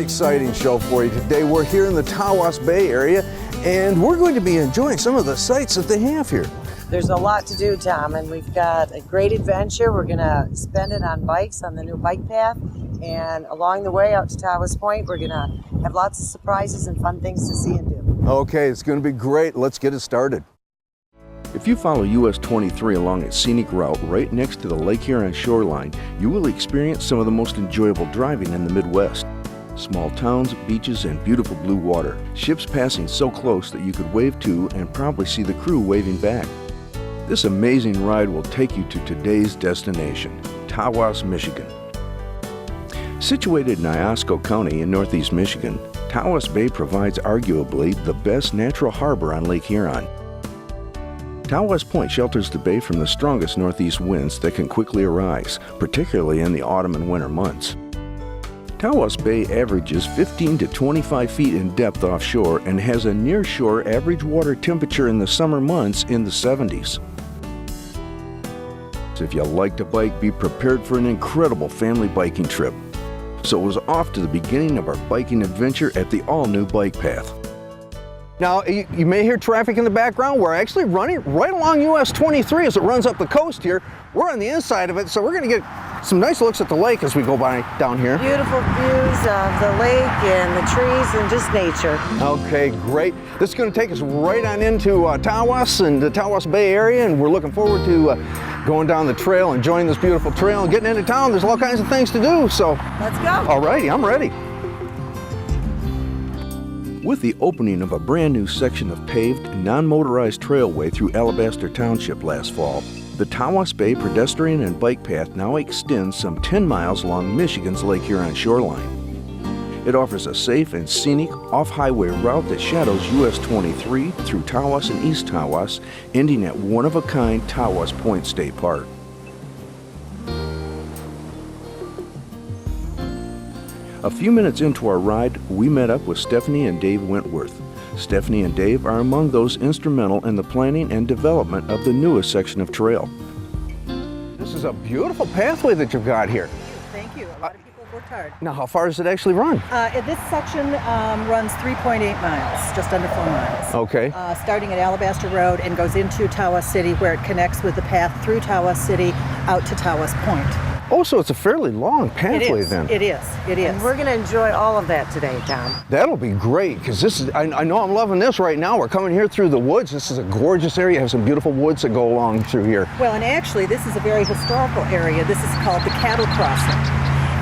exciting show for you today. We're here in the Tawas Bay area, and we're going to be enjoying some of the sights that they have here. There's a lot to do, Tom, and we've got a great adventure. We're going to spend it on bikes on the new bike path, and along the way out to Tawas Point, we're going to have lots of surprises and fun things to see and do. Okay, it's going to be great. Let's get it started. If you follow US 23 along its scenic route right next to the Lake Huron shoreline, you will experience some of the most enjoyable driving in the Midwest. Small towns, beaches, and beautiful blue water. Ships passing so close that you could wave to and probably see the crew waving back. This amazing ride will take you to today's destination, Tawas, Michigan. Situated in Iosco County in northeast Michigan, Tawas Bay provides arguably the best natural harbor on Lake Huron. Tawas Point shelters the bay from the strongest northeast winds that can quickly arise, particularly in the autumn and winter months. Tawas Bay averages 15 to 25 feet in depth offshore and has a near-shore average water temperature in the summer months in the 70s. If you like to bike, be prepared for an incredible family biking trip. So it was off to the beginning of our biking adventure at the all-new bike path. Now, you may hear traffic in the background. We're actually running right along US 23 as it runs up the coast here. We're on the inside of it, so we're going to get some nice looks at the lake as we go by down here. Beautiful views of the lake and the trees and just nature. Okay, great. This is going to take us right on into Tawas and the Tawas Bay area, and we're looking forward to going down the trail, enjoying this beautiful trail, and getting into town. There's all kinds of things to do, so. Let's go. All righty, I'm ready. With the opening of a brand new section of paved, non-motorized trailway through Alabaster Township last fall, the Tawas Bay pedestrian and bike path now extends some 10 miles along Michigan's Lake Huron shoreline. It offers a safe and scenic off-highway route that shadows US 23 through Tawas and East Tawas, ending at one-of-a-kind Tawas Point State Park. A few minutes into our ride, we met up with Stephanie and Dave Wentworth. Stephanie and Dave are among those instrumental in the planning and development of the newest section of trail. This is a beautiful pathway that you've got here. Thank you. A lot of people have worked hard. Now, how far does it actually run? This section runs 3.8 miles, just under 4 miles. Okay. Starting at Alabaster Road and goes into Tawas City, where it connects with the path through Tawas City out to Tawas Point. Oh, so it's a fairly long pathway then. It is. And we're going to enjoy all of that today, Tom. That'll be great, because this is, I know I'm loving this right now. We're coming here through the woods. This is a gorgeous area. You have some beautiful woods that go along through here. Well, and actually, this is a very historical area. This is called the cattle crossing.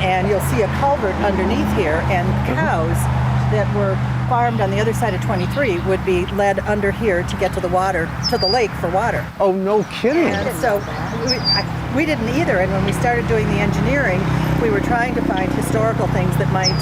And you'll see a culvert underneath here, and cows that were farmed on the other side of 23 would be led under here to get to the water, to the lake for water. Oh, no kidding. And so we didn't either, and when we started doing the engineering, we were trying to find historical things that might,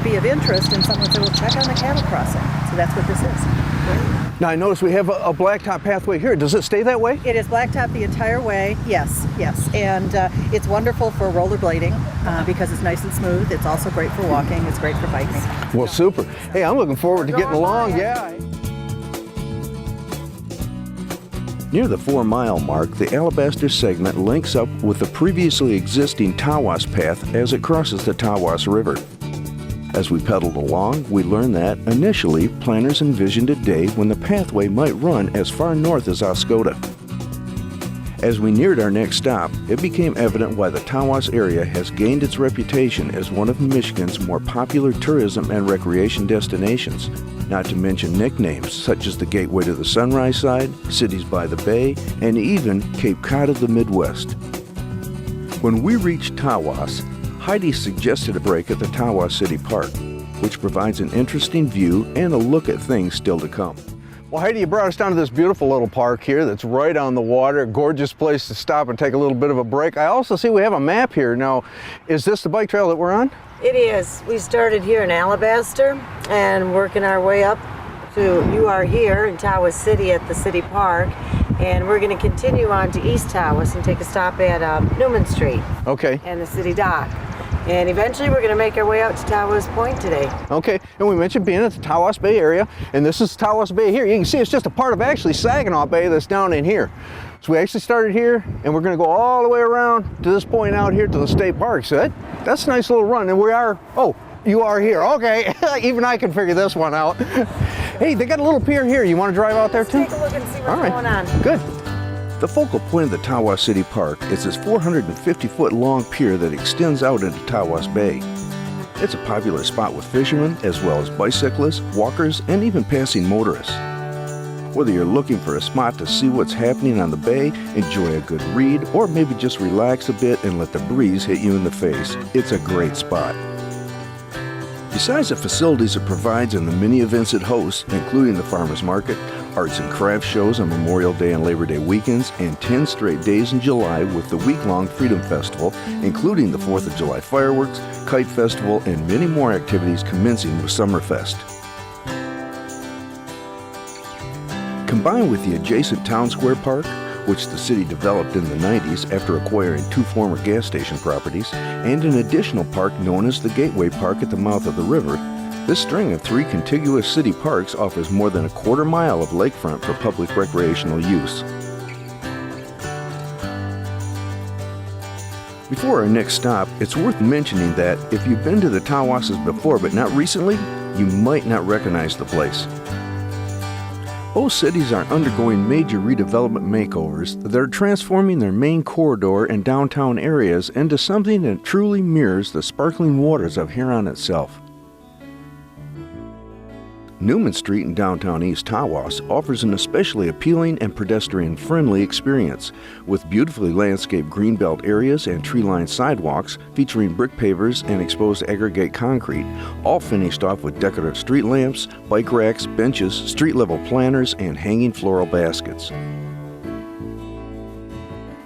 be of interest, and someone said, well, check on the cattle crossing. So that's what this is. Now, I notice we have a blacktop pathway here. Does it stay that way? It is blacktop the entire way, yes. And it's wonderful for rollerblading because it's nice and smooth. It's also great for walking. It's great for biking. Well, super. Hey, I'm looking forward to getting along, yeah. Near the 4-mile mark, the Alabaster segment links up with the previously existing Tawas path as it crosses the Tawas River. As we pedaled along, we learned that, initially, planners envisioned a day when the pathway might run as far north as Oscoda. As we neared our next stop, it became evident why the Tawas area has gained its reputation as one of Michigan's more popular tourism and recreation destinations, not to mention nicknames such as the Gateway to the Sunrise Side, Cities by the Bay, and even Cape Cod of the Midwest. When we reached Tawas, Heidi suggested a break at the Tawas City Park, which provides an interesting view and a look at things still to come. Well, Heidi, you brought us down to this beautiful little park here that's right on the water. A gorgeous place to stop and take a little bit of a break. I also see we have a map here. Now, is this the bike trail that we're on? It is. We started here in Alabaster and working our way up to, you are here in Tawas City at the city park, and we're going to continue on to East Tawas and take a stop at Newman Street. Okay. And the city dock. And eventually we're going to make our way out to Tawas Point today. Okay, and we mentioned being at the Tawas Bay area, and this is Tawas Bay here. You can see it's just a part of actually Saginaw Bay that's down in here. So we actually started here, and we're going to go all the way around to this point out here to the state park. So that's a nice little run. And we are, You are here, okay. Even I can figure this one out. Hey, they got a little pier here. You want to drive out there too? Take a look and see what's All right. going on. Good. The focal point of the Tawas City Park is this 450-foot long pier that extends out into Tawas Bay. It's a popular spot with fishermen, as well as bicyclists, walkers, and even passing motorists. Whether you're looking for a spot to see what's happening on the bay, enjoy a good read, or maybe just relax a bit and let the breeze hit you in the face, it's a great spot. Besides the facilities it provides and the many events it hosts, including the farmers market, arts and crafts shows on Memorial Day and Labor Day weekends, and 10 straight days in July with the week-long Freedom Festival, including the 4th of July fireworks, Kite Festival, and many more activities commencing with Summerfest. Combined with the adjacent Town Square Park, which the city developed in the 90s after acquiring 2 former gas station properties, and an additional park known as the Gateway Park at the mouth of the river, this string of 3 contiguous city parks offers more than a quarter mile of lakefront for public recreational use. Before our next stop, it's worth mentioning that if you've been to the Tawases before but not recently, you might not recognize the place. Both cities are undergoing major redevelopment makeovers that are transforming their main corridor and downtown areas into something that truly mirrors the sparkling waters of Huron itself. Newman Street in downtown East Tawas offers an especially appealing and pedestrian-friendly experience, with beautifully landscaped greenbelt areas and tree-lined sidewalks featuring brick pavers and exposed aggregate concrete, all finished off with decorative street lamps, bike racks, benches, street-level planters, and hanging floral baskets.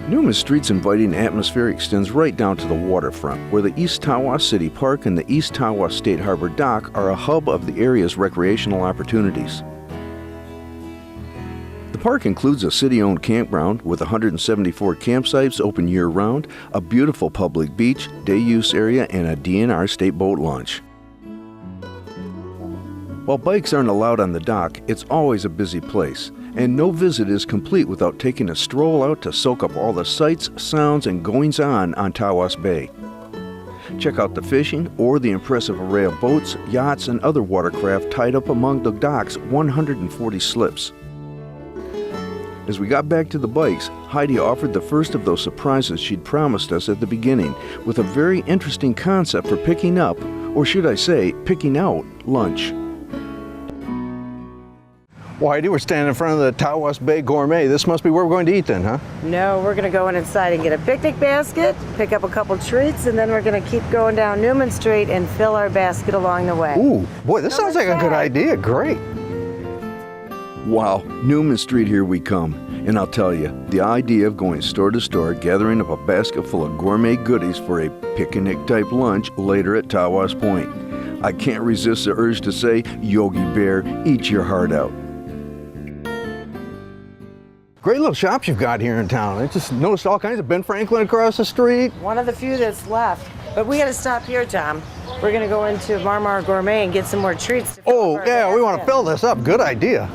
Newman Street's inviting atmosphere extends right down to the waterfront, where the East Tawas City Park and the East Tawas State Harbor Dock are a hub of the area's recreational opportunities. The park includes a city-owned campground with 174 campsites open year-round, a beautiful public beach, day-use area, and a DNR state boat launch. While bikes aren't allowed on the dock, it's always a busy place, and no visit is complete without taking a stroll out to soak up all the sights, sounds, and goings-on Tawas Bay. Check out the fishing or the impressive array of boats, yachts, and other watercraft tied up among the dock's 140 slips. As we got back to the bikes, Heidi offered the first of those surprises she'd promised us at the beginning, with a very interesting concept for picking up, or should I say, picking out, lunch. Whitey, we're standing in front of the Tawas Bay Gourmet. This must be where we're going to eat then, huh? No, we're going to go inside and get a picnic basket, pick up a couple treats, and then we're going to keep going down Newman Street and fill our basket along the way. Ooh, boy, this sounds like a good idea. Great. Wow, Newman Street, here we come. And I'll tell you, the idea of going store to store, gathering up a basket full of gourmet goodies for a picnic-type lunch later at Tawas Point. I can't resist the urge to say, Yogi Bear, eat your heart out. Great little shops you've got here in town. I just noticed all kinds of Ben Franklin across the street. One of the few that's left. But we got to stop here, Tom. We're going to go into Marmar Gourmet and get some more treats. To fill Oh, up our yeah, we want to basket. fill this up. Good idea.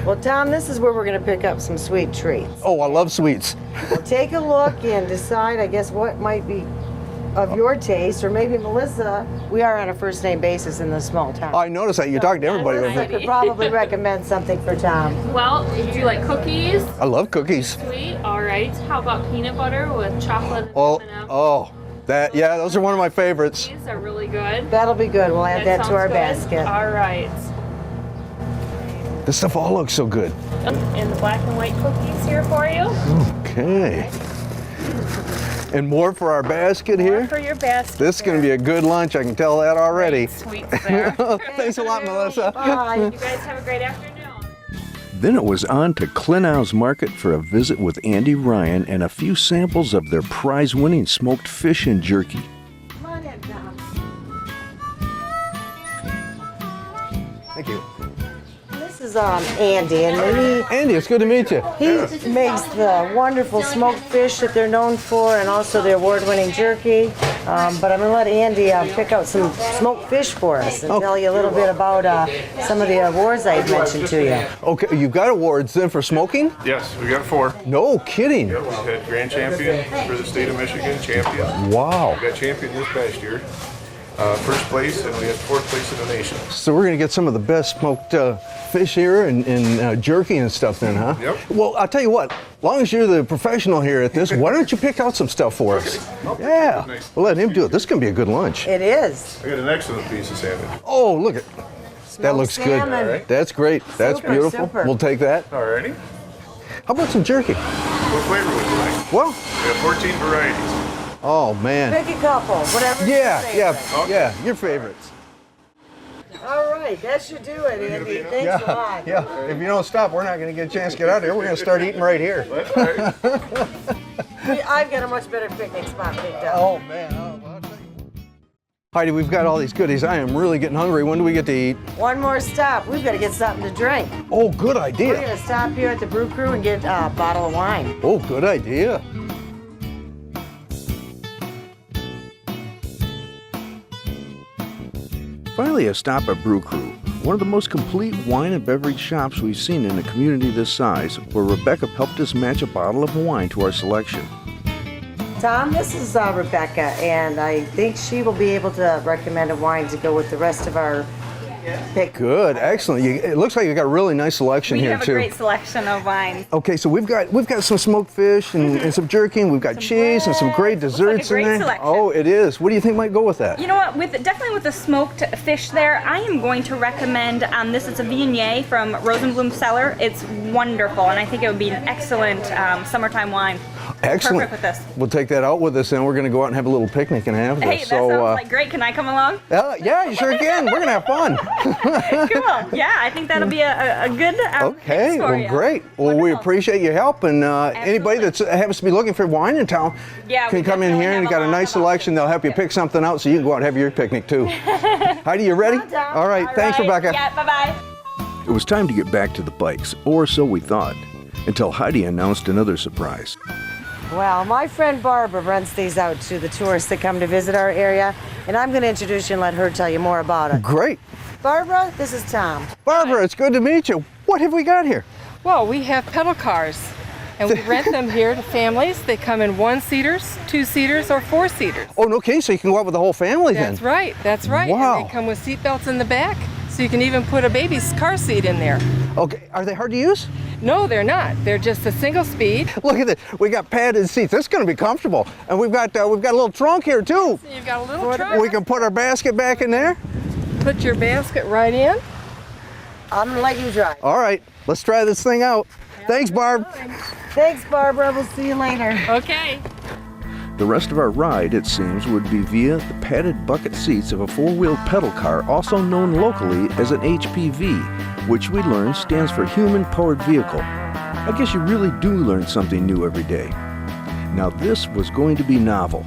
Well, Tom, this is where we're going to pick up some sweet treats. Oh, I love sweets. We'll take a look and decide, I guess, what might be of your taste, or maybe Melissa. We are on a first name basis in this small town. I noticed that you talk to everybody over Melissa here. could probably recommend something for Tom. Well, do you like cookies? I love cookies. Sweet, all right. How about peanut butter with chocolate and Oh, M&Ms? yeah, those are one of my favorites. These are really good. That'll be good. We'll add that to sounds our good. basket. All right. This stuff all looks so good. And the black and white cookies here for you. Okay. And more for our basket More here. for your basket. This is going to be a good lunch. I can tell that already. Sweets there. Thanks a lot, Melissa. Bye. You guys have a great afternoon. Then it was on to Clinow's Market for a visit with Andy Ryan and a few samples of their prize-winning smoked fish and jerky. Come on in, Tom. Thank you. This is is Andy, and Andy, it's good to meet you. he makes the wonderful smoked fish that they're known for, and also the award-winning jerky. But I'm going to let Andy pick out some smoked fish for us and tell you a little bit about some of the awards I had mentioned to you. Okay, you've got awards then for smoking? Yes, we got 4. No kidding. Yeah, we had grand champion for the state of Michigan, champion. Wow. We got champion this past year. First place, and we had 4th place in the nation. So we're gonna get some of the best smoked fish here and jerky and stuff then, huh? Yep. Well, I'll tell you what, as long as you're the professional here at this, why don't you pick out some stuff for us? Yeah, Nice. we'll let him do it. This is gonna be a good lunch. It is. I got an excellent piece of sandwich. Oh, look at that, looks good. salmon. Alright. That's great. That's Super, beautiful. super. We'll take that. Alrighty. How about some jerky? What flavor would you like? Well, We have 14 varieties. oh man. Pick a couple, whatever. Yeah, you yeah, think. yeah, your favorites. All right, that should do it, Andy. Thanks a lot. Yeah, if you don't stop, we're not gonna get a chance to get out of here. We're gonna start eating right here. That's all right. I've got a much better picnic spot picked out. Oh man, I'll tell you. Heidi, we've got all these goodies. I am really getting hungry. When do we get to eat? One more stop. We've got to get something to drink. Oh, good We're idea. going to stop here at the Brew Crew and get a bottle of wine. Oh, good idea. Finally, a stop at Brew Crew, one of the most complete wine and beverage shops we've seen in a community this size, where Rebecca helped us match a bottle of wine to our selection. Tom, this is Rebecca, and I think she will be able to recommend a wine to go with the rest of our pick. Good, excellent. It looks like you got a really nice selection We here have a too. great selection of wines. Okay, so we've got some smoked fish and some jerky, and we've got cheese and some great Looks like a desserts great in there. selection. Oh, it is. What do you think might go with that? You know what? Definitely with the smoked fish there, I am going to recommend this. It's a Viognier from Rosenblum Cellar. It's wonderful, and I think it would be an excellent summertime wine. Excellent. Perfect with this. We'll take that out with us, and we're going to go out and have a little picnic and have Hey, this. that sounds like great. Can I come along? Yeah, you sure can. We're going to have fun. Cool. Yeah, I think that'll be a good Okay, mix for well, you. great. Well, we Wonderful. appreciate your help, and anybody that happens to be looking for wine in town Yeah, can we come in definitely here and have got a lot nice of selection. They'll help you options. pick something out so you can go out and have your picnic too. Heidi, you ready? Come on down. All right, thanks, All right. Rebecca. Yeah, bye-bye. It was time to get back to the bikes, or so we thought, until Heidi announced another surprise. Well, my friend Barbara rents these out to the tourists that come to visit our area, and I'm going to introduce you and let her tell you more about it. Great. Barbara, this is Tom. Barbara, it's good to meet you. What have we got here? Well, we have pedal cars, and we rent them here to families. They come in 1-seaters, 2-seaters, or 4-seaters. Oh, no kidding. So you can go out with the whole family That's then? right, that's right. Wow. And they come with seat belts in the back, so you can even put a baby's car seat in there. Okay, are they hard to use? No, they're not. They're just a single speed. Look at this. We got padded seats. This is going to be comfortable. And we've got a little trunk here too. You've got a little trunk. We can put our basket back in there. Put your basket right in. I'm going to let you drive. All right, let's try this thing out. Thanks, Barb. Thanks, Barbara. We'll see you later. Okay. The rest of our ride, it seems, would be via the padded bucket seats of a four-wheeled pedal car, also known locally as an HPV, which we learned stands for Human-Powered Vehicle. I guess you really do learn something new every day. Now this was going to be novel.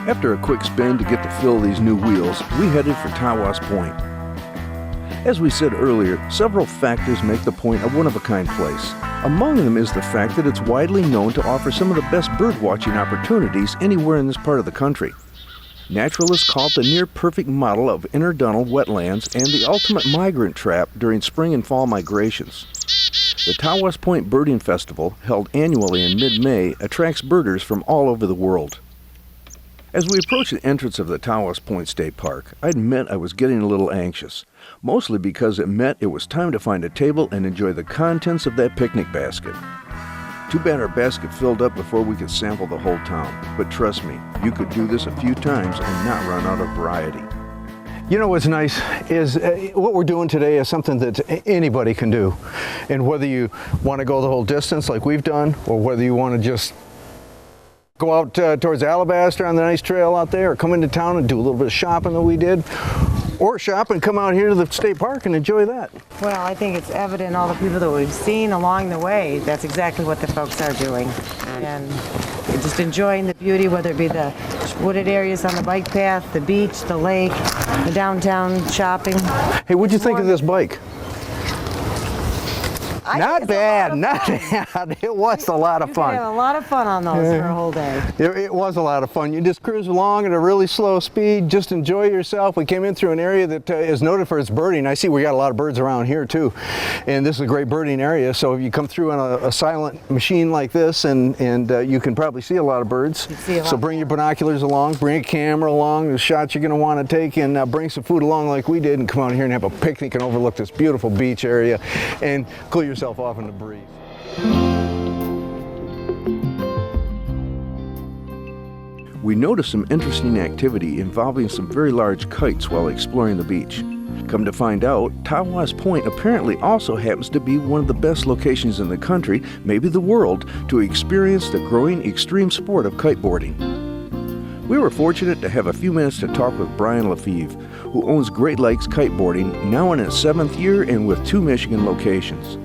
After a quick spin to get to fill these new wheels, we headed for Tawas Point. As we said earlier, several factors make the Point a one-of-a-kind place. Among them is the fact that it's widely known to offer some of the best birdwatching opportunities anywhere in this part of the country. Naturalists call it the near-perfect model of interdunal wetlands and the ultimate migrant trap during spring and fall migrations. The Tawas Point Birding Festival, held annually in mid-May, attracts birders from all over the world. As we approached the entrance of the Tawas Point State Park, I admit I was getting a little anxious, mostly because it meant it was time to find a table and enjoy the contents of that picnic basket. Too bad our basket filled up before we could sample the whole town, but trust me, you could do this a few times and not run out of variety. You know what's nice is what we're doing today is something that anybody can do. And whether you want to go the whole distance like we've done, or whether you want to just go out towards Alabaster on the nice trail out there, or come into town and do a little bit of shopping that we did, or shop and come out here to the state park and enjoy that. Well, I think it's evident all the people that we've seen along the way, that's exactly what the folks are doing. And just enjoying the beauty, whether it be the wooded areas on the bike path, the beach, the lake, the downtown shopping. Hey, what'd you think of this bike? Not bad, not bad. It was a lot of You fun. had a lot of fun on those for a whole day. It was a lot of fun. You just cruise along at a really slow speed, just enjoy yourself. We came in through an area that is noted for its birding. I see we got a lot of birds around here too. And this is a great birding area, so if you come through on a silent machine like this, and you can probably see a lot of birds. You see a lot. So bring your binoculars along, bring a camera along, the shots you're going to want to take, and bring some food along like we did, and come out here and have a picnic and overlook this beautiful beach area and cool yourself off in the breeze. We noticed some interesting activity involving some very large kites while exploring the beach. Come to find out, Tawas Point apparently also happens to be one of the best locations in the country, maybe the world, to experience the growing extreme sport of kiteboarding. We were fortunate to have a few minutes to talk with Brian Lefevre, who owns Great Lakes Kiteboarding, now in its 7th year and with 2 Michigan locations.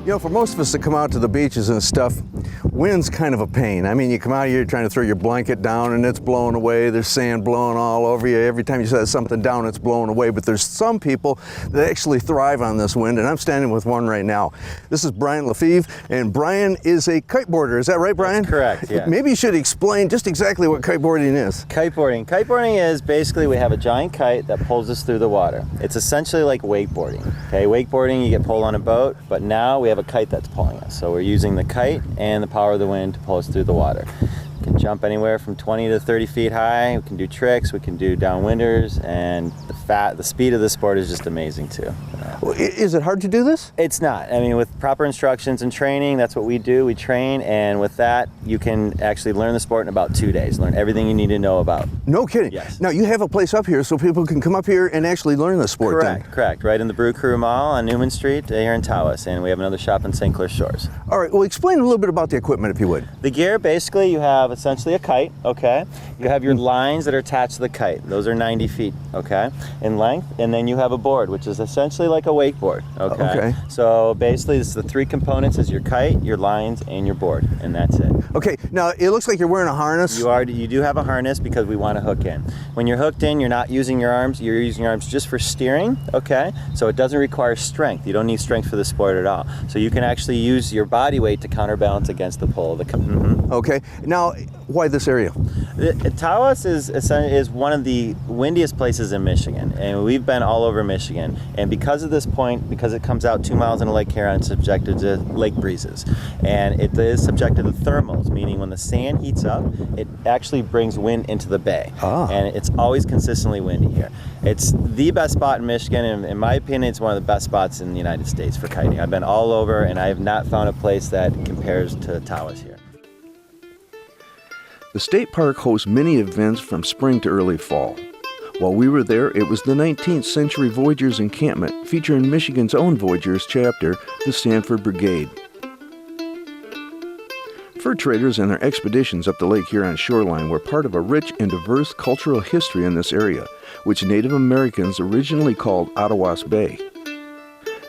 You know, for most of us that come out to the beaches and stuff, wind's kind of a pain. I mean, you come out here trying to throw your blanket down and it's blowing away. There's sand blowing all over you. Every time you set something down, it's blowing away. But there's some people that actually thrive on this wind, and I'm standing with one right now. This is Brian Lefevre, and Brian is a kiteboarder. Is that right, Brian? That's correct, yeah. Maybe you should explain just exactly what kiteboarding is. Kiteboarding is basically we have a giant kite that pulls us through the water. It's essentially like wakeboarding. Okay, wakeboarding, you get pulled on a boat, but now we have a kite that's pulling us. So we're using the kite and the power of the wind to pull us through the water. We can jump anywhere from 20 to 30 feet high. We can do tricks, we can do downwinders, and the speed of the sport is just amazing too. Is it hard to do this? It's not. I mean, with proper instructions and training, that's what we do. We train, and with that, you can actually learn the sport in about 2 days. Learn everything you need to know about. No kidding. Yes. Now, you have a place up here so people can come up here and actually learn the sport. Correct. Right in the Brew Crew Mall on Newman Street here in Tawas, and we have another shop in St. Clair Shores. All right, well, explain a little bit about the equipment, if you would. The gear, basically, you have essentially a kite, okay? You have your lines that are attached to the kite. Those are 90 feet, okay, in length. And then you have a board, which is essentially like a wakeboard, okay? So basically, this is the 3 components: is your kite, your lines, and your board, and that's it. Okay, now it looks like you're wearing a harness. You do have a harness because we want to hook in. When you're hooked in, you're not using your arms. You're using your arms just for steering, okay? So it doesn't require strength. You don't need strength for the sport at all. So you can actually use your body weight to counterbalance against the pull. Okay, now why this area? Tawas is one of the windiest places in Michigan, and we've been all over Michigan. And because of this point, because it comes out 2 miles into Lake Huron, it's subjected to lake breezes. And it is subjected to thermals, meaning when the sand heats up, it actually brings wind into the bay. And it's always consistently windy here. It's the best spot in Michigan, and in my opinion, it's one of the best spots in the United States for kiting. I've been all over, and I have not found a place that compares to Tawas here. The state park hosts many events from spring to early fall. While we were there, it was the 19th Century Voyageurs Encampment featuring Michigan's own Voyageurs chapter, the Sanford Brigade. Fur traders and their expeditions up the Lake Huron shoreline were part of a rich and diverse cultural history in this area, which Native Americans originally called Tawas Bay.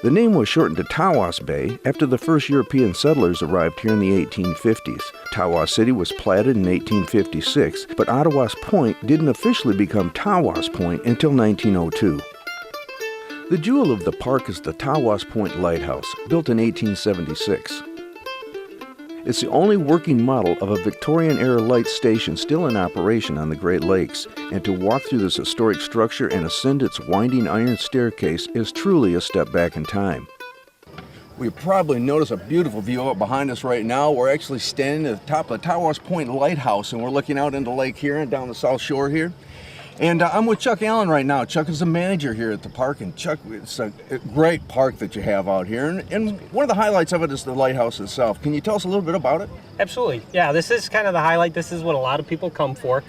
The name was shortened to Tawas Bay after the first European settlers arrived here in the 1850s. Tawas City was platted in 1856, but Tawas Point didn't officially become Tawas Point until 1902. The jewel of the park is the Tawas Point Lighthouse, built in 1876. It's the only working model of a Victorian-era light station still in operation on the Great Lakes, and to walk through this historic structure and ascend its winding iron staircase is truly a step back in time. We probably notice a beautiful view up behind us right now. We're actually standing at the top of the Tawas Point Lighthouse, and we're looking out into Lake Huron down the south shore here. And I'm with Chuck Allen right now. Chuck is the manager here at the park, and Chuck, it's a great park that you have out here. And one of the highlights of it is the lighthouse itself. Can you tell us a little bit about it? Absolutely. Yeah, this is kind of the highlight. This is what a lot of people come for.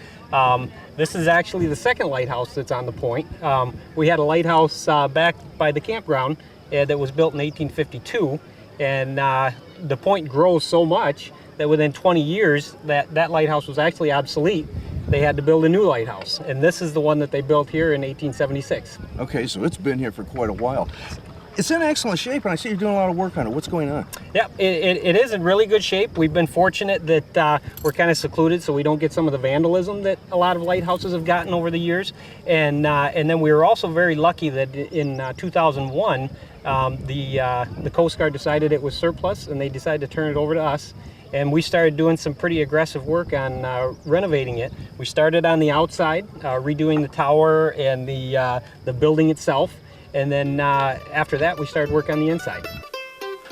This is actually the second lighthouse that's on the point. We had a lighthouse back by the campground that was built in 1852, and the point grows so much that within 20 years that lighthouse was actually obsolete. They had to build a new lighthouse, and this is the one that they built here in 1876. Okay, so it's been here for quite a while. It's in excellent shape, and I see you're doing a lot of work on it. What's going on? Yeah, it is in really good shape. We've been fortunate that we're kind of secluded, so we don't get some of the vandalism that a lot of lighthouses have gotten over the years. And then we were also very lucky that in 2001, the Coast Guard decided it was surplus, and they decided to turn it over to us. And we started doing some pretty aggressive work on renovating it. We started on the outside, redoing the tower and the building itself. And then after that, we started work on the inside.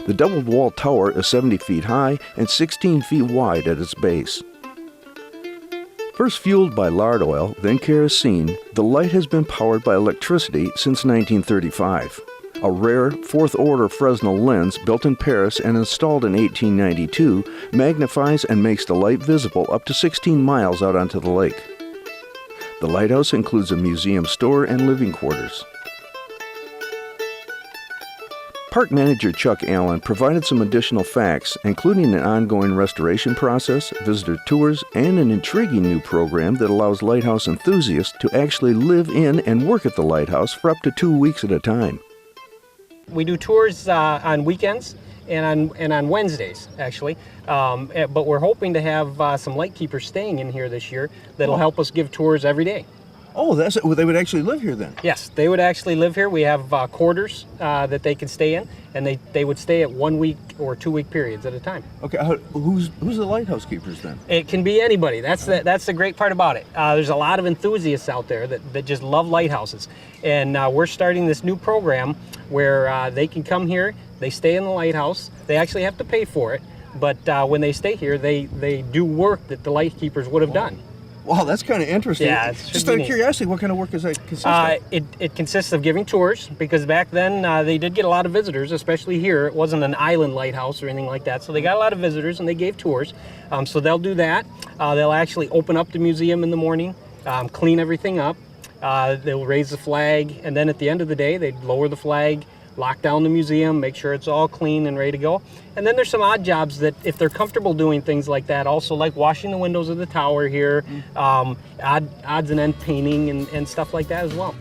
The doubled wall tower is 70 feet high and 16 feet wide at its base. First fueled by lard oil, then kerosene, the light has been powered by electricity since 1935. A rare fourth-order Fresnel lens built in Paris and installed in 1892 magnifies and makes the light visible up to 16 miles out onto the lake. The lighthouse includes a museum store and living quarters. Park manager Chuck Allen provided some additional facts, including an ongoing restoration process, visitor tours, and an intriguing new program that allows lighthouse enthusiasts to actually live in and work at the lighthouse for up to 2 weeks at a time. We do tours on weekends and on Wednesdays, actually. But we're hoping to have some lightkeepers staying in here this year that'll help us give tours every day. Oh, they would actually live here then? Yes, they would actually live here. We have quarters that they can stay in, and they would stay at 1 week or 2 week periods at a time. Okay, who's the lighthouse keepers then? It can be anybody. That's the great part about it. There's a lot of enthusiasts out there that just love lighthouses. And we're starting this new program where they can come here, they stay in the lighthouse, they actually have to pay for it, but when they stay here, they do work that the lightkeepers would have done. Wow, that's kind of interesting. Yeah, just out of curiosity, what kind of work does that consist of? It consists of giving tours, because back then they did get a lot of visitors, especially here. It wasn't an island lighthouse or anything like that, so they got a lot of visitors and they gave tours. So they'll do that. They'll actually open up the museum in the morning, clean everything up. They'll raise the flag, and then at the end of the day, they'd lower the flag, lock down the museum, make sure it's all clean and ready to go. And then there's some odd jobs that, if they're comfortable doing things like that, also like washing the windows of the tower here, odds and end painting and stuff like that as well.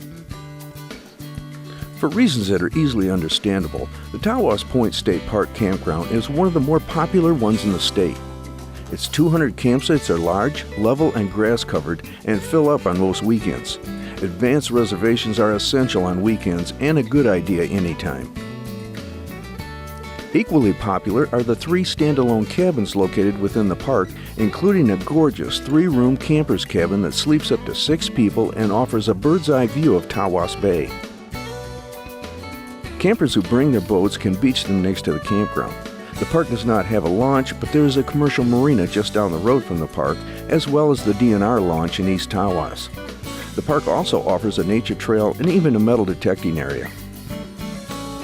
For reasons that are easily understandable, the Tawas Point State Park Campground is one of the more popular ones in the state. Its 200 campsites are large, level, and grass-covered, and fill up on most weekends. Advanced reservations are essential on weekends and a good idea anytime. Equally popular are the 3 standalone cabins located within the park, including a gorgeous 3-room camper's cabin that sleeps up to 6 people and offers a bird's-eye view of Tawas Bay. Campers who bring their boats can beach them next to the campground. The park does not have a launch, but there is a commercial marina just down the road from the park, as well as the DNR launch in East Tawas. The park also offers a nature trail and even a metal detecting area.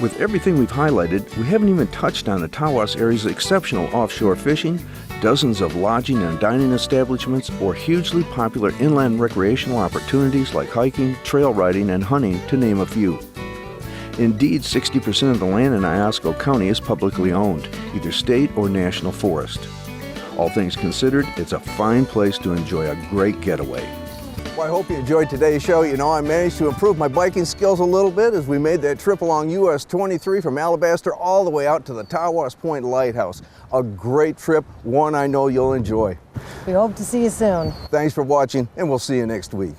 With everything we've highlighted, we haven't even touched on the Tawas area's exceptional offshore fishing, dozens of lodging and dining establishments, or hugely popular inland recreational opportunities like hiking, trail riding, and hunting, to name a few. Indeed, 60% of the land in Iosco County is publicly owned, either state or national forest. All things considered, it's a fine place to enjoy a great getaway. Well, I hope you enjoyed today's show. You know, I managed to improve my biking skills a little bit as we made that trip along US 23 from Alabaster all the way out to the Tawas Point Lighthouse. A great trip, one I know you'll enjoy. We hope to see you soon. Thanks for watching, and we'll see you next week.